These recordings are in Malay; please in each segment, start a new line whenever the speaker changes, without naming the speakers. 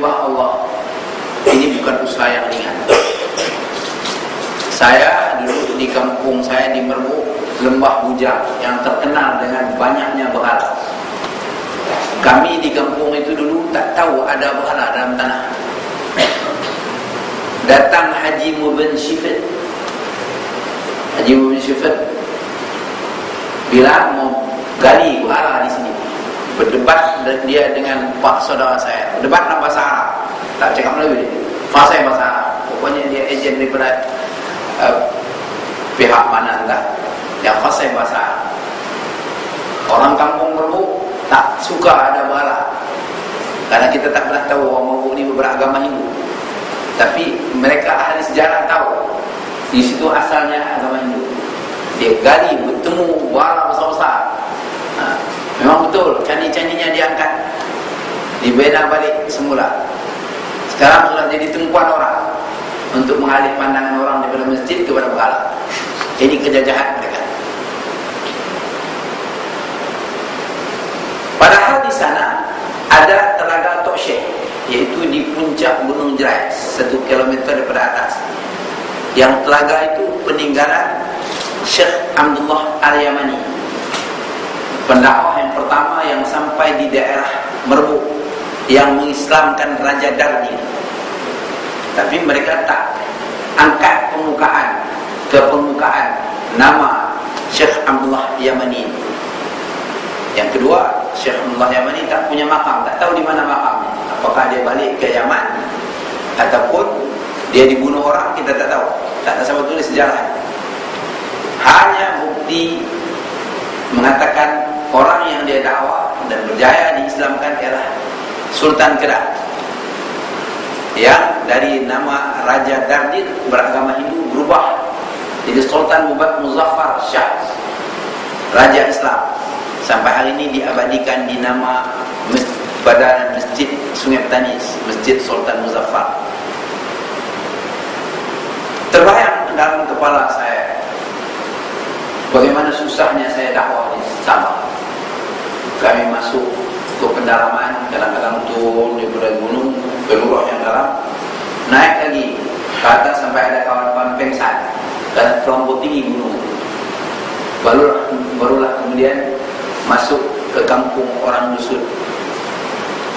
menyembah Allah ini bukan usaha yang ringan. Saya dulu di kampung saya di Merbuk, Lembah Bujang, yang terkenal dengan banyaknya berhala. Kami di kampung itu dulu tak tahu ada berhala dalam tanah. Datang Haji Mubin Syifat. Haji Mubin Syifat bilang mau gali berhala di sini. Berdebat dia dengan pak saudara saya. Berdebat dalam bahasa Arab. Tak cakap Melayu dia. Bahasa Arab. Pokoknya dia ejen daripada pihak mana entah. Yang fasih bahasa Arab. Orang kampung Merbuk tak suka ada berhala. Karena kita tak pernah tahu orang Merbuk ni beragama Hindu. Tapi mereka ahli sejarah tahu di situ asalnya agama Hindu. Dia gali bertemu berhala besar-besar. Memang betul candi-candinya diangkat, dibina balik semula. Sekarang sudah jadi tumpuan orang untuk mengalih pandangan orang daripada masjid kepada berhala. Ini kejajahan mereka. Padahal di sana ada telaga Tok Syekh, yaitu di puncak Gunung Jerai, 1 kilometer daripada atas. Yang telaga itu peninggalan Syekh Abdullah Al-Yamani, pendakwah yang pertama yang sampai di daerah Merbuk, yang mengislamkan Raja Dardi. Tapi mereka tak angkat ke permukaan nama Syekh Abdullah Yamani. Yang kedua, Syekh Abdullah Yamani tak punya makam, tak tahu di mana makamnya. Apakah dia balik ke Yaman ataupun dia dibunuh orang, kita tak tahu. Tak ada siapa tulis sejarah. Hanya bukti mengatakan orang yang dia dakwah dan berjaya diislamkan ialah Sultan Kedah, yang dari nama Raja Dardin beragama Hindu berubah jadi Sultan Muzaffar Shah, Raja Islam. Sampai hari ini diabadikan di nama Badan Masjid Sungai Petanis, Masjid Sultan Muzaffar. Terbayang dalam kepala saya bagaimana susahnya saya dakwah di Sabah. Kami masuk ke pendalaman, kadang-kadang turun daripada gunung ke lurah yang dalam, naik lagi ke atas sampai ada kawan-kawan pengsan dan terlampau tinggi gunung. Barulah kemudian masuk ke kampung orang dusun.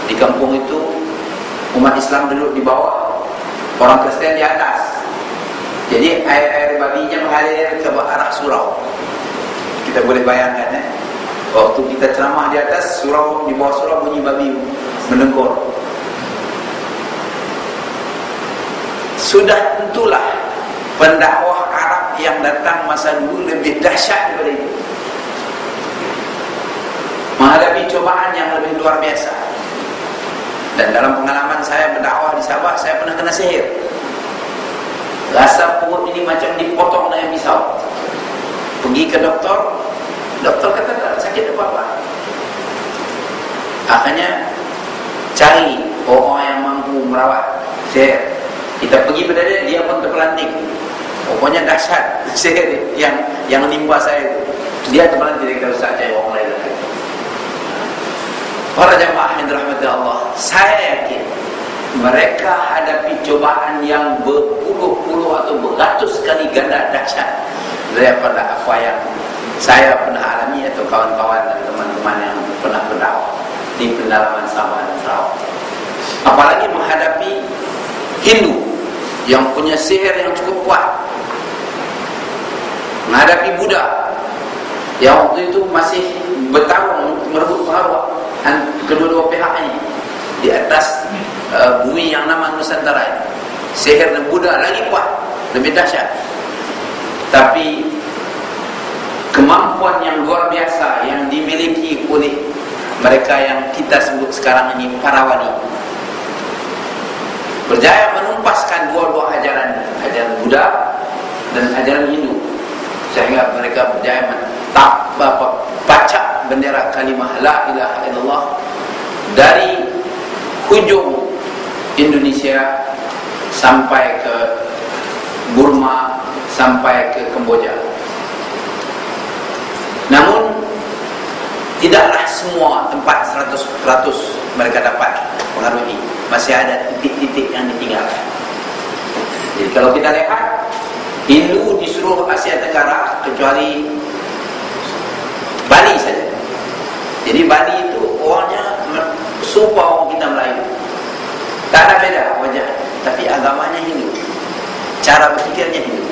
Di kampung itu umat Islam duduk di bawah, orang Kristen di atas. Jadi air babinya mengalir ke arah surau. Kita boleh bayangkan waktu kita ceramah di atas surau, di bawah surau bunyi babi mendengkur. Sudah tentulah pendakwah Arab yang datang masa dulu lebih dahsyat daripada itu, menghadapi cobaan yang lebih luar biasa. Dan dalam pengalaman saya berdakwah di Sabah, saya pernah kena sihir. Rasa perut ini macam dipotong dengan pisau. Pergi ke doktor, doktor kata tak sakit apa-apa. Akhirnya cari orang yang mampu merawat sihir. Kita pergi pada dia pun terpelanting. Pokoknya dahsyat sihir yang menimpa saya itu. Dia terpelanting, kita usah cari orang lain lagi. Para jamaah yang dirahmati Allah, saya yakin mereka hadapi cobaan yang berpuluh-puluh atau beratus kali ganda dahsyat daripada apa yang saya pernah alami atau kawan-kawan dan teman-teman yang pernah berdakwah di pendalaman Sabah dan Sarawak. Apalagi menghadapi Hindu yang punya sihir yang cukup kuat, menghadapi Buddha yang waktu itu masih bertarung merebut pengaruh kedua-dua pihak ini di atas bumi yang nama Nusantara ini. Sihir dan Buddha lagi kuat, lebih dahsyat. Tapi kemampuan yang luar biasa yang dimiliki oleh mereka yang kita sebut sekarang ini para wali, berjaya menumpaskan dua-dua ajaran Buddha dan ajaran Hindu, sehingga mereka berjaya baca bendera kalimah la ilaha illallah dari hujung Indonesia sampai ke Burma, sampai ke Kamboja. Namun tidaklah semua tempat 100% mereka dapat pengaruh ini. masih ada titik-titik yang ditinggalkan. Jadi kalau kita lihat Hindu di seluruh Asia Tenggara kecuali Bali saja. Jadi Bali itu orangnya serupa orang kita Melayu, tak ada beda wajah, tapi agamanya Hindu, cara berfikirnya Hindu.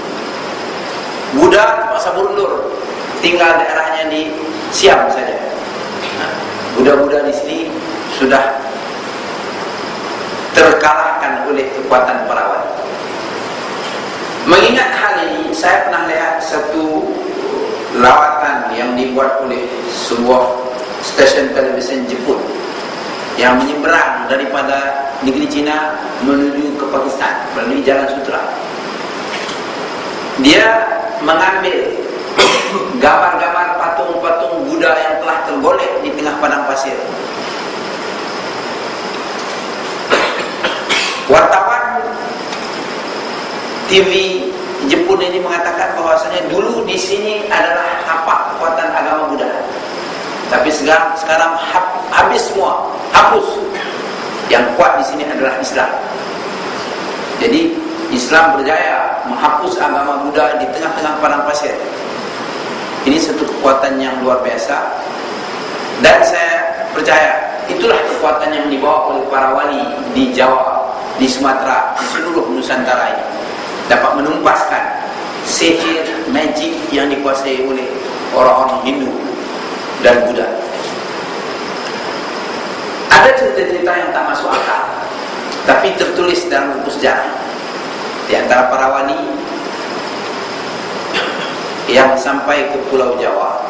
Buddha terpaksa berundur, tinggal daerahnya di Siam saja. Buddha-Buddha di sini sudah terkalahkan oleh kekuatan para wali. Mengingat hal ini, saya pernah lihat satu lawatan yang dibuat oleh sebuah stesen televisi Jepun yang menyeberang daripada negeri China menuju ke Pakistan melalui Jalan Sutra. Dia mengambil gambar-gambar patung-patung Buddha yang telah tergolek di tengah padang pasir. Wartawan TV Jepun ini mengatakan bahwasanya dulu di sini adalah tapak kekuatan agama Buddha, tapi sekarang habis semua, hapus. Yang kuat di sini adalah Islam. Jadi Islam berjaya menghapus agama Buddha di tengah-tengah padang pasir. Ini satu kekuatan yang luar biasa, dan saya percaya itulah kekuatan yang dibawa oleh para wali di Jawa, di Sumatera, di seluruh Nusantara ini, dapat menumpaskan sihir, magic yang dikuasai oleh orang-orang Hindu dan Buddha. Ada cerita-cerita yang tak masuk akal, tapi tertulis dalam buku sejarah. Di antara para wali yang sampai ke Pulau Jawa,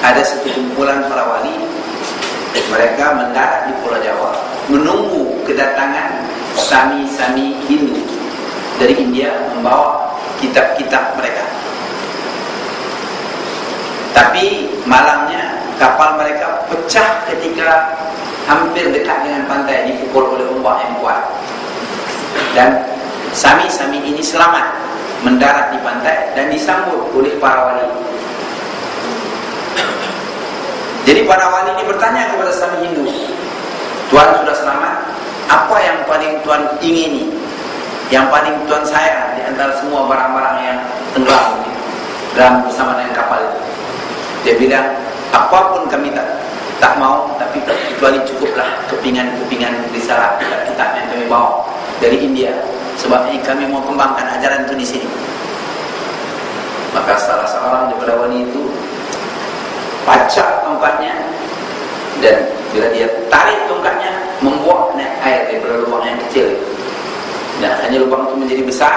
ada satu kumpulan para wali. Mereka mendarat di Pulau Jawa menunggu kedatangan sami-sami Hindu dari India membawa kitab-kitab mereka. Tapi malangnya kapal mereka pecah ketika hampir dekat dengan pantai, dipukul oleh ombak yang kuat. Dan sami-sami ini selamat mendarat di pantai dan disambut oleh para wali. Jadi para wali ini bertanya kepada sami Hindu, Tuan sudah selamat, apa yang paling Tuan ingini, yang paling Tuan sayang di antara semua barang-barang yang tenggelam dalam bersama dengan kapal itu? Dia bilang, apapun kami tak mau, tapi kecuali cukuplah kepingan-kepingan risalah kitab yang kami bawa dari India. Sebab ini kami mau kembangkan ajaran itu di sini. Maka salah seorang daripada wali itu pacak tongkatnya, dan bila dia tarik tongkatnya, membuat air daripada lubang yang kecil, dan hanya lubang itu menjadi besar,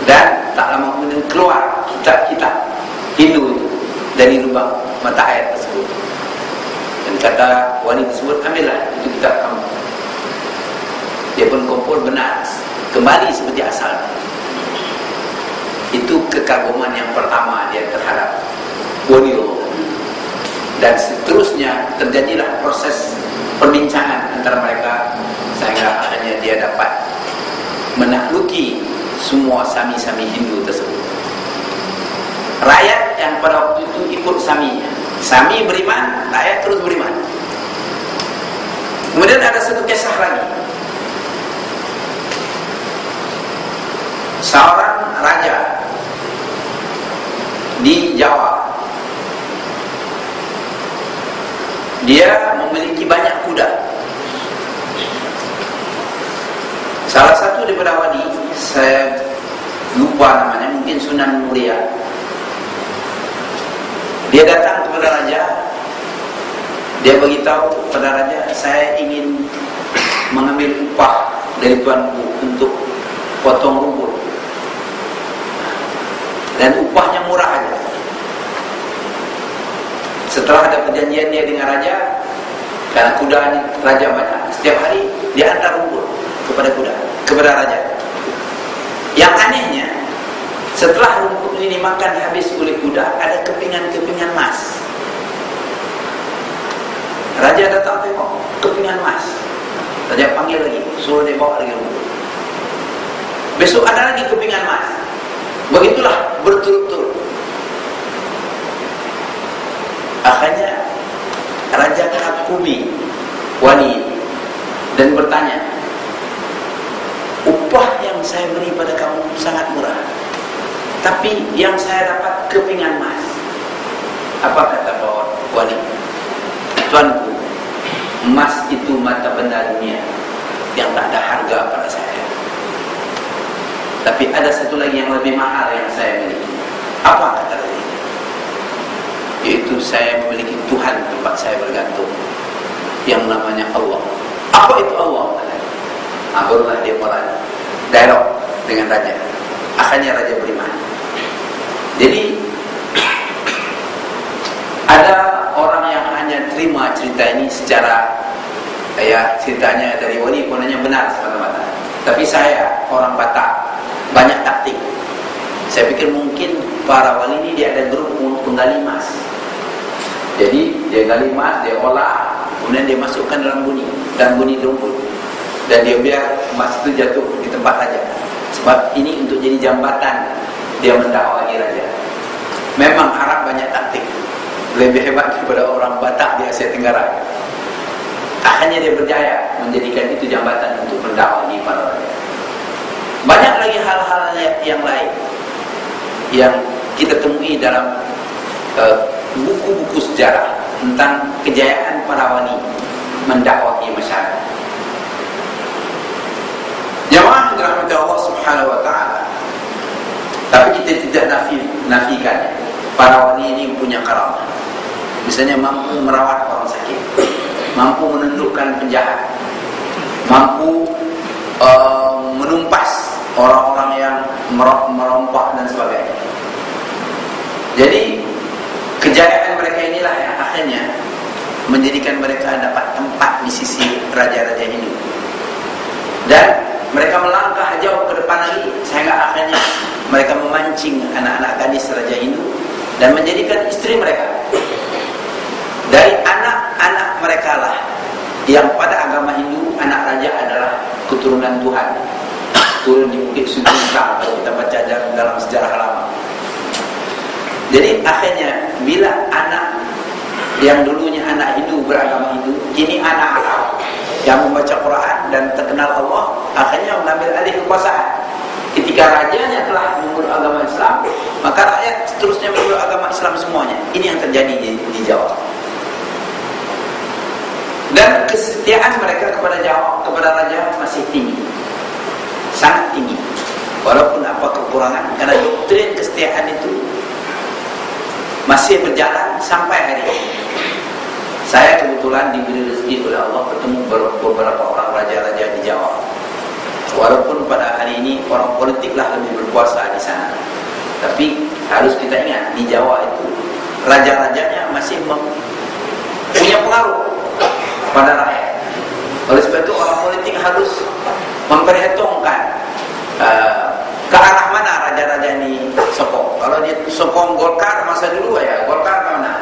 dan tak lama kemudian keluar kitab-kitab Hindu itu dari lubang mata air tersebut. Dan kata wali tersebut, ambillah itu kitab kamu. Dia pun kumpul, benar, kembali seperti asal. Itu kekaguman yang pertama dia terhadap wali Allah. Dan seterusnya terjadilah proses perbincangan antara mereka, sehingga akhirnya dia dapat menakluki semua sami-sami Hindu tersebut. Rakyat yang pada waktu itu ikut saminya, sami beriman, rakyat terus beriman. Kemudian ada satu kisah lagi. Seorang raja di Jawa, dia memiliki banyak kuda. Salah satu daripada wali, saya lupa namanya, mungkin Sunan Muria, dia datang kepada raja. Dia beritahu kepada raja, saya ingin mengambil upah dari tuanku untuk potong rumput, dan upahnya murah aja. Setelah ada perjanjian dia dengan raja, karena kuda raja banyak, setiap hari dia hantar rumput kepada raja. Yang anehnya, setelah rumput ini dimakan habis oleh kuda, ada kepingan-kepingan emas. Raja datang tengok, kepingan emas. Raja panggil lagi, suruh dia bawa lagi rumput. Besok ada lagi kepingan emas. Begitulah berturut-turut. Akhirnya raja kagumi wali dan bertanya, upah yang saya beri pada kamu sangat murah, tapi yang saya dapat kepingan emas. Apa kata Pak Wali? Tuanku, emas itu mata benda dunia yang tak ada harga pada saya. Tapi ada satu lagi yang lebih mahal yang saya miliki. Apa kata dia? Yaitu saya memiliki Tuhan tempat saya bergantung, yang namanya Allah. Apa itu Allah? Barulah dia mulai dialog dengan raja. Akhirnya raja beriman. Jadi ada orang yang hanya terima cerita ini secara ceritanya dari wali kononnya benar semata-mata. Tapi saya orang Batak, banyak taktik. Saya pikir mungkin para wali ini dia ada grup penggali emas. Jadi dia gali emas, dia olah, kemudian dia masukkan dalam buni rumput, dan dia biar emas itu jatuh di tempat raja. Sebab ini untuk jadi jambatan dia mendakwahi raja. Memang Arab banyak taktik, lebih hebat daripada orang Batak di Asia Tenggara. Akhirnya dia berjaya menjadikan itu jambatan untuk mendakwahi para raja. Banyak lagi hal-hal yang lain yang kita temui dalam buku-buku sejarah tentang kejayaan para wali mendakwahi masyarakat. Jamaah dirahmati Allah Subhanahu wa taala. Tapi kita tidak nafikan para wali ini punya karamah. Misalnya mampu merawat orang sakit, mampu menundukkan penjahat, mampu menumpas orang-orang yang merompak dan sebagainya. Jadi kejayaan mereka inilah yang akhirnya menjadikan mereka dapat tempat di sisi raja-raja Hindu. Dan mereka melangkah jauh ke depan lagi, sehingga akhirnya mereka memancing anak-anak gadis raja Hindu dan menjadikan istri mereka. Dari anak-anak mereka lah yang pada agama Hindu, anak raja adalah keturunan Tuhan, turun di Bukit Sugeng kalau kita baca dalam sejarah lama. Jadi akhirnya bila anak yang dulunya anak Hindu beragama Hindu, kini anak Arab yang membaca Quran dan terkenal Allah, akhirnya mengambil alih kekuasaan. Ketika rajanya telah memeluk agama Islam, maka rakyat seterusnya memeluk agama Islam semuanya. Ini yang terjadi di Jawa. Dan kesetiaan mereka kepada Jawa, kepada raja masih tinggi, sangat tinggi. Walaupun apa kekurangan, karena doktrin kesetiaan itu masih berjalan sampai hari ini. Saya kebetulan diberi rezeki oleh Allah bertemu beberapa orang raja-raja di Jawa. Walaupun pada hari ini orang politiklah lebih berkuasa di sana, tapi harus kita ingat di Jawa itu raja-rajanya masih punya pengaruh pada rakyat. Oleh sebab itu orang politik harus memperhitungkan ke arah mana raja-raja ini sokong. Kalau dia sokong Golkar masa dulu ya Golkar mana.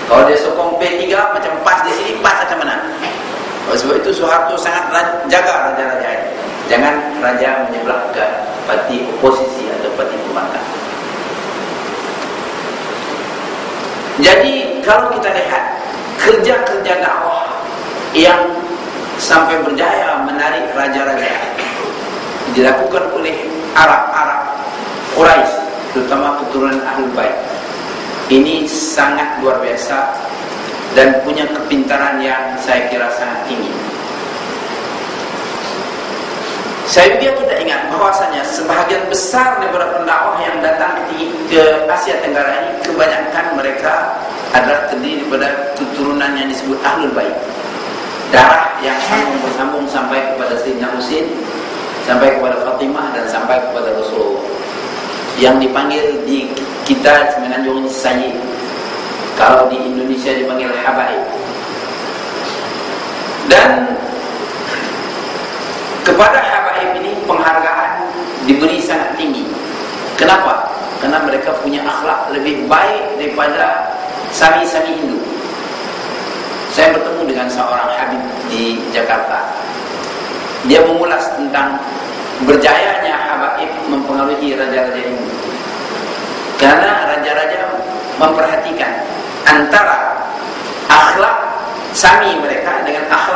Kalau dia sokong P3 macam PAS di sini, PAS akan menang. Oleh sebab itu Soeharto sangat jaga raja-raja ini. Jangan raja menyebelah ke parti oposisi atau parti pembangkang. Jadi kalau kita lihat kerja-kerja dakwah yang sampai berjaya menarik raja-raja dilakukan oleh Arab Quraisy, terutama keturunan Ahlul Bait, ini sangat luar biasa dan punya kepintaran yang saya kira sangat tinggi. Saya juga kita ingat bahwasanya sebahagian besar daripada pendakwah yang datang ke Asia Tenggara ini, kebanyakan mereka adalah terdiri daripada keturunan yang disebut Ahlul Bait, darah yang sambung sampai kepada Sayyidina Husain, sampai kepada Fatimah, dan sampai kepada Rasulullah, yang dipanggil di kita Semenanjung ini Sayyid, kalau di Indonesia dipanggil Habaib. Dan kepada Habaib ini penghargaan diberi sangat tinggi. Kenapa? Karena mereka punya akhlak lebih baik daripada sami-sami Hindu. Saya bertemu dengan seorang Habib di Jakarta. Dia mengulas tentang berjayanya Habaib mempengaruhi raja-raja Hindu. Karena raja-raja memperhatikan antara akhlak Sami mereka dengan akhlak